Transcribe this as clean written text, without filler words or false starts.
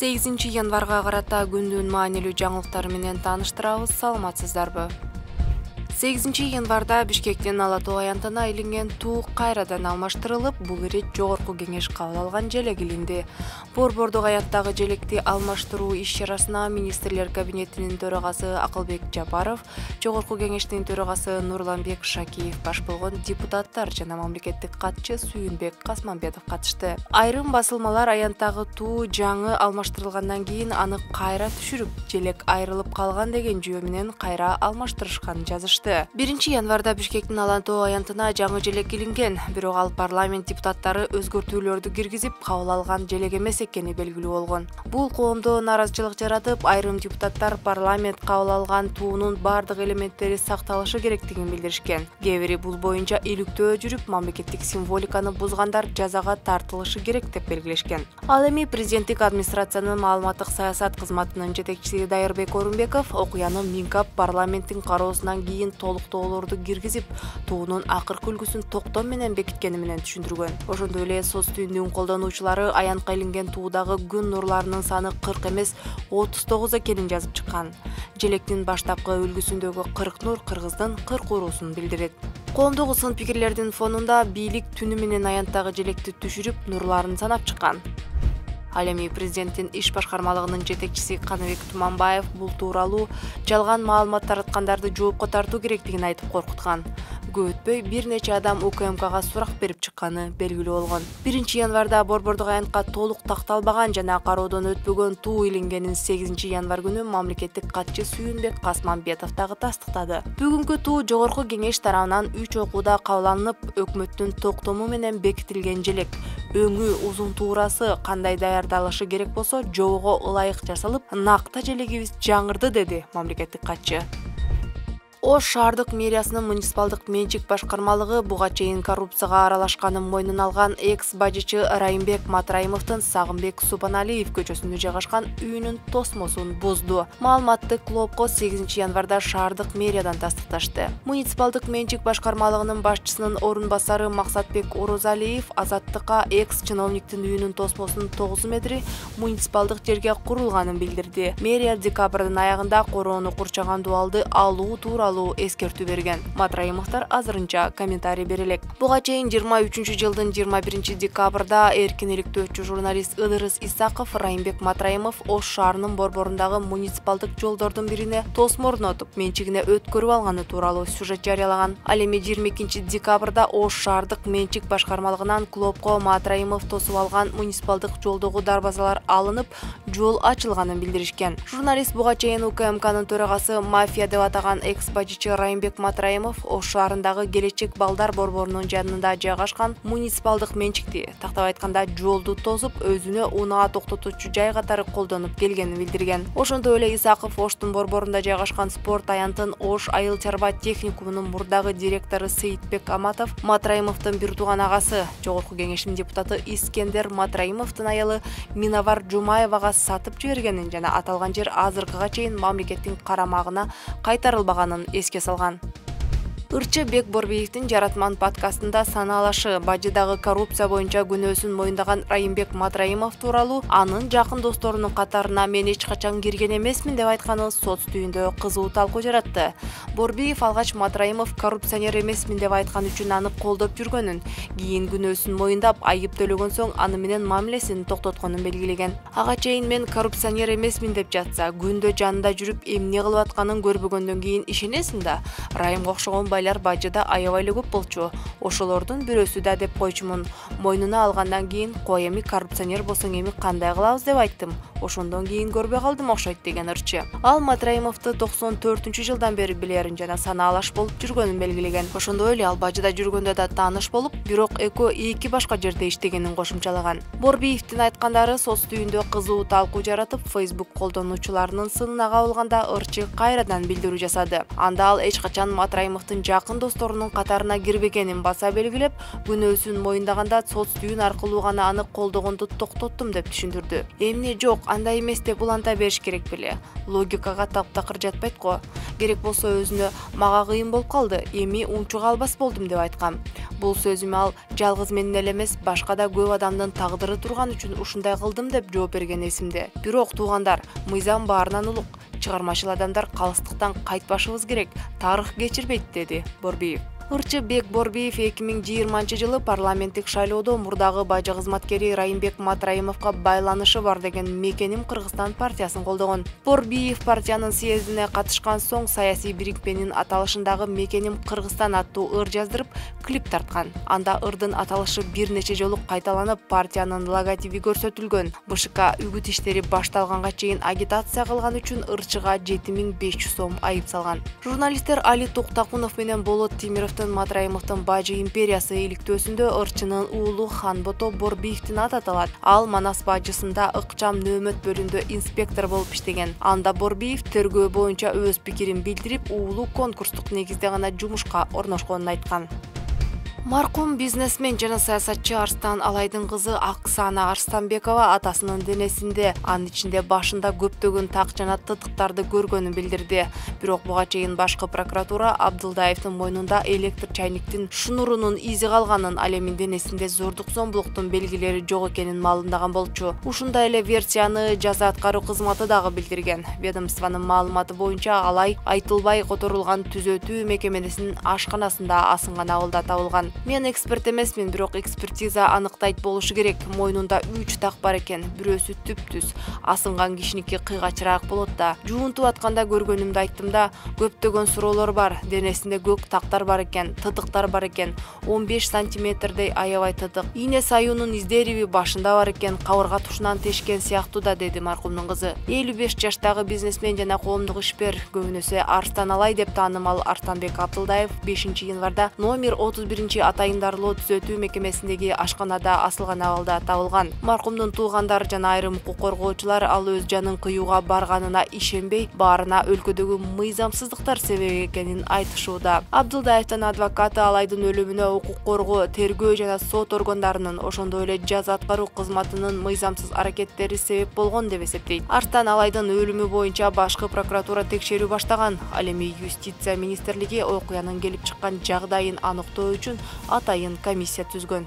8 январга карата күндүн маанилүү жаңылыктары менен тааныштырабыз. Саламатсыздарбы? 8 январда Бишкектин Ала Тоо аянтына илинген туу кайрадан алмаштырылып, бул ирет жогорку кеңеш кабыл алган желек илинди. Борбордук аянттагы желекти алмаштыруу иш-чарасына министрлер кабинетинин төрагасы Акылбек Жапаров, жогорку кеңештин төрагасы Нурланбек Шакиев баш болгон депутаттар жана мамлекеттик катчы Сүйүнбек Касманбетов катышты. Айрым басылмалар аянттагы туу жаңы алмаштырылгандан кийин аны кайра түшүрүп, желек айрылып калган деген жөө менен кайра алмаштырышканын жазышты. 1 январда Бишкектин Ала Тоо аянтына жаңы желек илинген, бирок ал парламент депутаттары өзгөртүүлөрдү киргизип кабыл алган желек эмес экени белгилүү болгон. Бул коомдо наразычылык жаратып, айрым депутаттар парламент кабыл алган туунун бардык элементтери сакталышы керектигин билдиришкен. Кээ бири бул боюнча иликтөө жүрүп, мамлекеттик символиканы бузгандар жазага тартылышы керек деп белгилешкен. Ал эми президенттик администрациянын маалыматтык саясат кызматынын жетекчиси Дайырбек Орунбеков окуяны Минкап парламенттин кароосунан кийин толуктоолорду киргизип, туунун акыркы үлгүсүн токтом менен бекиткени менен түшүндүргөн. Ошондой эле соц түйүндүн колдонуучулары аянтка илинген туудагы күн нурларынын саны 40 эмес 39 экенин жазып чыккан. Желектин баштапкы үлгүсүндөгү 40 нур кыргыздын 40 уруусун билдирет. Коомдук сын пикирлердин фонунда бийлик түнү менен аянттагы желекти түшүрүп, нурларын санап чыккан. Ал эми президенттин иш башкармалыгынын жетекчиси Каныбек Туманбаев бул тууралуу жалган маалымат тараткандарды жоопко тартуу керектигин айтып коркуткан. Көп өтпөй бир нече адам УКМКга сурак берип чыкканы белгилүү болгон. 1 январда борбордук аянтка толук такталбаган жана кароодон өтпөгөн туу илингенин 8 январ күнү мамлекеттик катчы Сүйүнбек Касманбетов дагы тастыктады. Бүгүнкү туу жогорку кеңеш тарабынан 3 окууда кабыл алынып, өкмөттүн токтому менен бекитилген желек. Өңү, узун туурасы кандай даярдалышы керек болсо, жобого ылайык жасалып, накта желегибиз жаңырды, деди мамлекеттик катчы. Ош шаардык мэриясынын муниципалдык менчик башкармалыгы буга чейин коррупцияга аралашканын мойнуна алган экс-бажычы Райымбек Матраимовдун Сагынбек Субаналиев көчөсүндө жайгашкан үйүнүн тосмосун бузду. Маалыматты Клопко 8 январда шаардык мэриядан тастыкташты. Муниципалдык менчик башкармалыгынын башчысынын орун басары Максатбек Орозалиев Азаттыкка экс-чиновниктин үйүнүн тосмосунун 9 метри муниципалдык жерге курулганын билдирди. Мэрия декабрдын аягында короону курчаган дубалды алуу тууралуу эскертүү берген. Матраимовдор азырынча комментарий берелек. Буга чейин 23-жылдын 21 декабрда эркин иликтөөчү журналист Ыдырыс Исаков Райымбек Матраимов Ош шаарынын борборундагы муниципалдык жолдордун бирине тосмо орнотуп, менчигине өткөрүп алганы тууралуу сюжет жарыялаган. Ал эми 22 декабрда Ош шаардык менчик башкармалыгынан Клопко Матраимов тосуп алган муниципалдык жолдогу дарбазалар алынып, жол ачылганын билдиришкен. Журналист буга чейин УКМКнын төрагасы мафия деп атаган экс-бажычы Райымбек Матраимов Ош шаарындагы Келечек балдар борборунун жанында жайгашкан муниципалдык менчикти, тактап айтканда жолду тосуп, өзүнө унаа токтотуучу жай катары колдонуп келгенин билдирген. Ошондой эле Исаков Оштун борборунда жайгашкан спорт аянтын Ош айыл чарба техникумунун мурдагы директору Сейитбек Аматов, Матраимовдун бир тууган агасы, жогорку кеңештин депутаты Искендер Матраимовдун аялы Минавар Жумаевага сатып жибергенин жана аталган жер азыркыга чейин мамлекеттин карамагына кайтарылбаганын эске салган. Ырчы Бекборбиевдин Жаратман подкастында санаалашы бажыдагы коррупция боюнча күнөөсүн моюндаган Райымбек Матраимов тууралуу анын жакын досторунун катарына мен эч качан кирген эмесмин деп айтканы соц түйүндө кызуу талкуу жаратты. Борбиев алгач Матраимов коррупционер эмесмин деп айткан үчүн аны колдоп жүргөнүн, кийин күнөөсүн моюндап айып төлөгөн соң аны менен мамилесин токтотконун белгилеген. Ага чейин мен коррупционер эмесмин деп жатса, күндө жанында жүрүп эмне кылып атканын көрбөгөндөн кийин ишенесиң да. Райымга окшогон бажыда аябай эле көп болчу. Ошолордун бирөөсү да деп койчумун. Мойнуна алгандан кийин кой эми коррупционер болсоң эми кандай кылабыз деп айттым. Ошондон кийин көрбөй калдым окшойт, деген ырчы. Ал Матраимовду 94-жылдан бери билерин жана санаалаш болуп жүргөнүн белгилеген. Ошондой эле ал бажыда жүргөндө да тааныш болуп, бирок экөө эки башка жерде иштегенин кошумчалаган. Борбиевдин айткандары соц түйүндө кызуу талкуу жаратып, Facebook колдонуучуларынын сынына кабылганда ырчы кайрадан билдирүү жасады. Анда ал эч качан Матраимовдун жакын досторунун катарына кирбегенин баса белгилеп, күнөөсүн моюндаганда соц түйүн аркылуу гана аны колдогонду токтоттум деп түшүндүрдү. Эмне жок, андай эмес деп уланта бериш керек беле. Логикага таптакыр жатпайт го. Керек болсо өзүнө мага кыйын болуп калды, эми унчуга албас болдум деп айткан. Бул сөзүмө ал жалгыз менен эле эмес, башка да көп адамдын тагдыры турган үчүн ушундай кылдым деп жооп берген эсимде. Бирок туугандар, мыйзам баарынан улук. Чыгармачыл адамдар калыстыктан кайтпашыбыз керек. Тарых кечирбейт, деди Борбиев. Ырчы Бек Борбиев 2020 парламенттик шайлоодо мурдагы бажы кызматкери Райымбек Матраимовго байланышы бар деген Мекеним Кыргызстан партиясын колдогон. Борбиев партиянын съездине катышкан соң саясий бирикменин аталышындагы Мекеним Кыргызстан аттуу ыр жаздырып, клип тарткан. Анда ырдын аталышы бир нече жолу кайталанып, партиянын логотиби көрсөтүлгөн. БШК үгүт иштери башталганга чейин агитация кылган үчүн ырчыга 7500 сом айып салган. Журналисттер Али Токтакунов менен Болот Тимировдун Матраимовдун бажы империясы иликтөөсүндө ырчынын уулу Ханбото Борбиевдин аты аталат. Ал Манас бажысында ыкчам нөөмөт бөлүмдө инспектор болуп иштеген. Анда Борбиев тергөө боюнча өз пикирин билдирип, уулу конкурстук негизде гана жумушка орношконун айткан. Маркум бизнесмен жана саясатчы Арстан Алайдын кызы Оксана Арстанбекова атасынын денесинде, анын ичинде башында көптөгөн так жана тытыктарды көргөнүн билдирди. Бирок буга чейин башкы прокуратура Абдылдаевдин мойнунда электр чайниктин шнурунун изи калганын, ал эми денесинде зордук зомбулуктун белгилери жок экенин маалымдаган болчу. Ушундай эле версияны жаза аткаруу кызматы дагы билдирген. Ведомствонун маалыматы боюнча Алай айтылбай которулган түзөтүү мекемесинин ашканасында асынган абалда табылган. Мен эксперт эмесмин, бирок экспертиза аныктайт болушу керек. Мойнунда 3 так бар экен, бирөөсү түп-түз, асынган кишиники кыйгачыраак болот да. Жуунтуп атканда көргөнүмдү айттым да, көптөгөн суроолор бар. Денесинде көк тактар бар экен, тытыктар бар экен, 15 сантиметрдей аябай тытык. Ийне саюунун издериби башында бар экен, кабырга тушунан тешкен сыяктуу да, деди маркумдун кызы. 55 жаштагы бизнесмен жана коомдук ишмер, көбүнөсү Арстан Алай деп таанымал Арстанбек Абдылдаев 5 январда номер 31 атайындарлуу түзөтүү мекемесиндеги ашканада асылган абалда табылган. Маркумдун туугандары жана айрым укук коргоочулар ал өз жанын кыюуга барганына ишенбей, баарына өлкөдөгү мыйзамсыздыктар себеп экенин айтышууда. Абдылдаевдин адвокаты Алайдын өлүмүнө укук коргоо, тергөө жана сот органдарынын, ошондой эле жаза аткаруу кызматынын мыйзамсыз аракеттери себеп болгон деп эсептейт. Арстан Алайдын өлүмү боюнча башкы прокуратура текшерүү баштаган. Ал эми юстиция министрлиги окуянын келип чыккан жагдайын аныктоо үчүн атайын комиссия түзгөн.